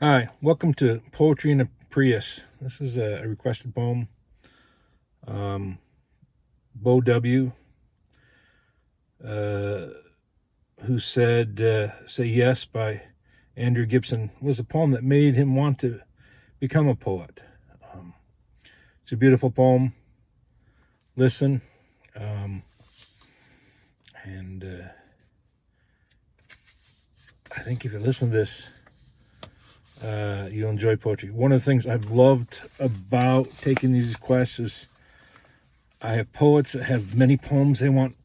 Hi, welcome to Poetry in a Prius. This is a requested poem. Beau W, uh, who said Say Yes by Andrea Gibson, was a poem that made him want to become a poet. It's a beautiful poem. Listen. Um, and I think if you listen to this, you'll enjoy poetry. One of the things I've loved about taking these quests is I have poets that have many poems they want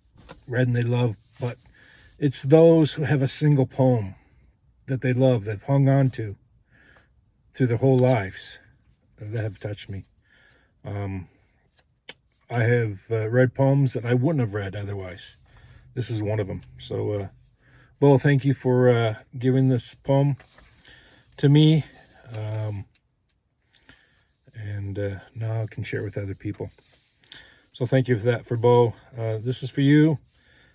read and they love, but it's those who have a single poem that they love, they've hung on to through their whole lives, that have touched me. I have read poems that I wouldn't have read otherwise. This is one of them. So, Beau, thank you for giving this poem to me. And now I can share it with other people. So thank you for that, for Beau. This is for you.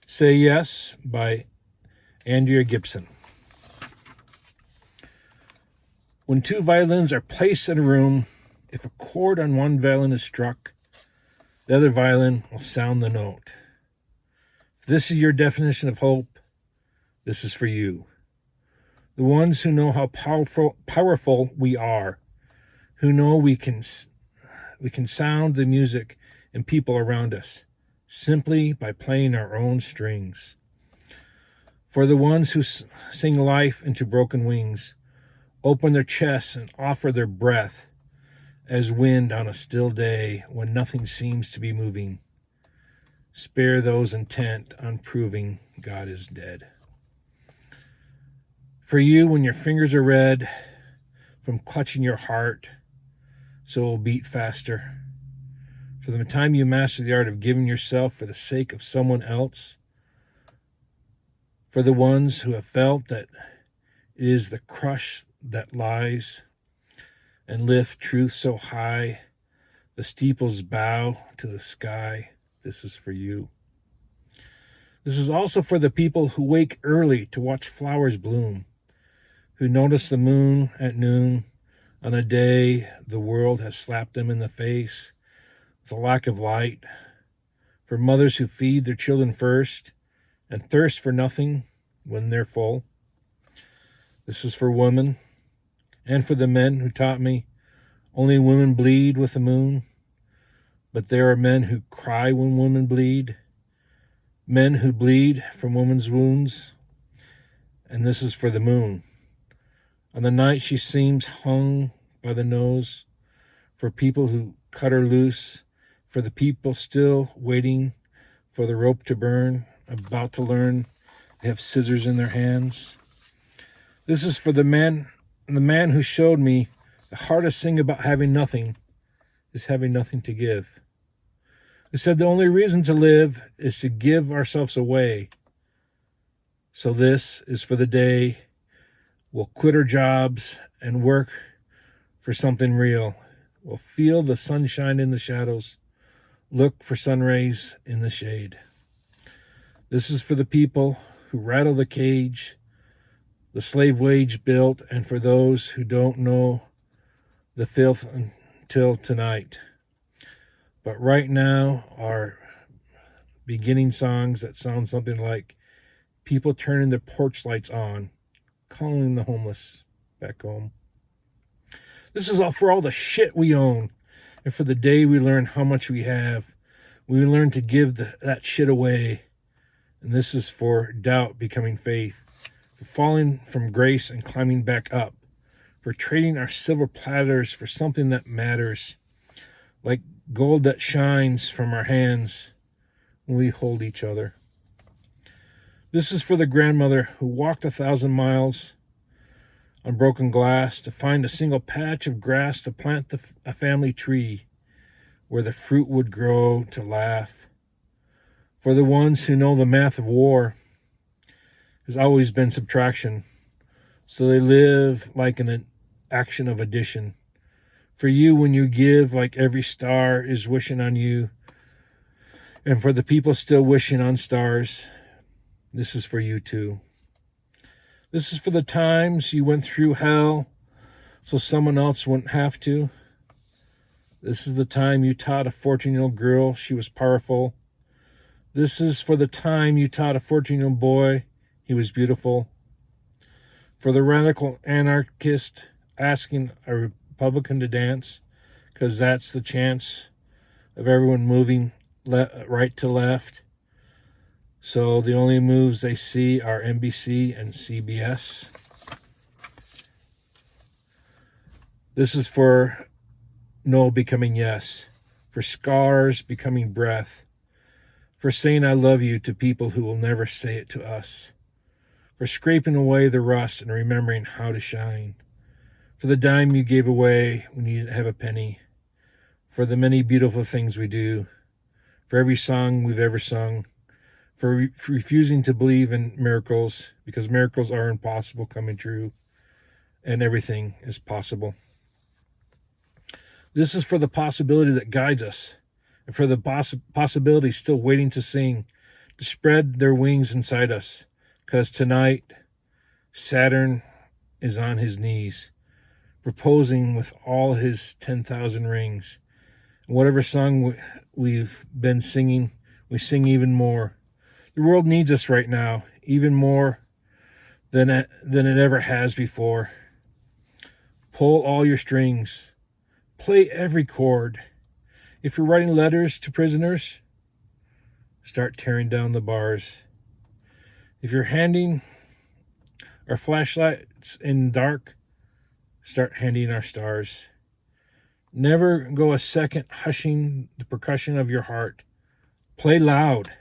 Say Yes by Andrea Gibson. When two violins are placed in a room, if a chord on one violin is struck, the other violin will sound the note. If this is your definition of hope, this is for you. The ones who know how powerful we are, who know we can sound the music and people around us simply by playing our own strings. For the ones who sing life into broken wings, open their chests and offer their breath as wind on a still day when nothing seems to be moving. Spare those intent on proving God is dead. For you, when your fingers are red from clutching your heart, so it will beat faster. For the time you master the art of giving yourself for the sake of someone else. For the ones who have felt that it is the crush that lies and lift truth so high, the steeples bow to the sky. This is for you. This is also for the people who wake early to watch flowers bloom, who notice the moon at noon on a day the world has slapped them in the face with a lack of light, for mothers who feed their children first and thirst for nothing when they're full. This is for women and for the men who taught me only women bleed with the moon, but there are men who cry when women bleed, men who bleed from women's wounds, and this is for the moon. On the night she seems hung by the nose, for people who cut her loose, for the people still waiting for the rope to burn, about to learn they have scissors in their hands. This is for the man who showed me the hardest thing about having nothing is having nothing to give. Who said the only reason to live is to give ourselves away. So this is for the day we'll quit our jobs and work for something real. We'll feel the sunshine in the shadows, look for sun rays in the shade. This is for the people who rattle the cage, the slave wage built, and for those who don't know the filth until tonight. But right now are beginning songs that sound something like people turning their porch lights on, calling the homeless back home. This is all for all the shit we own, and for the day we learn how much we have. We learn to give that shit away. And this is for doubt becoming faith, for falling from grace and climbing back up, for trading our silver platters for something that matters, like gold that shines from our hands when we hold each other. This is for the grandmother who walked 1,000 miles on broken glass to find a single patch of grass to plant a family tree where the fruit would grow to laugh. For the ones who know the math of war has always been subtraction, so they live like an action of addition. For you, when you give, like every star is wishing on you, and for the people still wishing on stars, this is for you too. This is for the times you went through hell so someone else wouldn't have to. This is the time you taught a 14-year-old girl she was powerful. This is for the time you taught a 14-year-old boy he was beautiful. For the radical anarchist asking a Republican to dance, because that's the chance of everyone moving right to left. So the only moves they see are NBC and CBS. This is for no becoming yes, for scars becoming breath, for saying I love you to people who will never say it to us, for scraping away the rust and remembering how to shine, for the dime you gave away when you didn't have a penny, for the many beautiful things we do, for every song we've ever sung, for refusing to believe in miracles, because miracles are impossible coming true, and everything is possible. This is for the possibility that guides us, and for the possibility still waiting to sing, to spread their wings inside us, because tonight Saturn is on his knees, proposing with all his 10,000 rings. And whatever song we've been singing, we sing even more. The world needs us right now, even more than it ever has before. Pull all your strings. Play every chord. If you're writing letters to prisoners, start tearing down the bars. If you're handing our flashlights in dark, start handing our stars. Never go a second hushing the percussion of your heart. Play loud.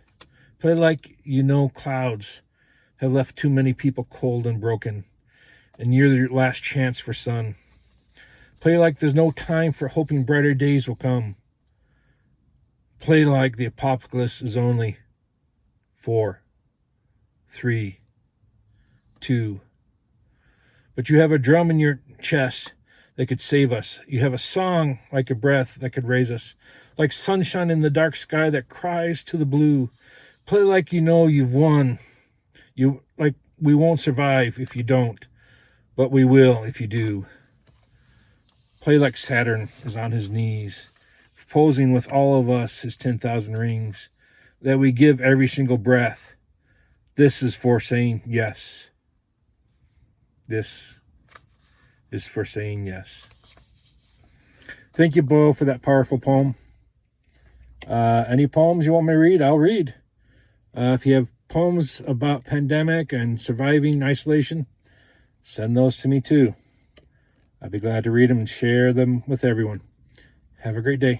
Play like you know clouds have left too many people cold and broken, and you're your last chance for sun. Play like there's no time for hoping brighter days will come. Play like the apocalypse is only 4, 3, 2. But you have a drum in your chest that could save us. You have a song like a breath that could raise us, like sunshine in the dark sky that cries to the blue. Play like you know you've won. Like we won't survive if you don't, but we will if you do. Play like Saturn is on his knees, proposing with all of us his 10,000 rings, that we give every single breath. This is for saying yes. This is for saying yes. Thank you, Beau, for that powerful poem. Any poems you want me to read, I'll read. If you have poems about pandemic and surviving isolation, send those to me too. I'd be glad to read them and share them with everyone. Have a great day.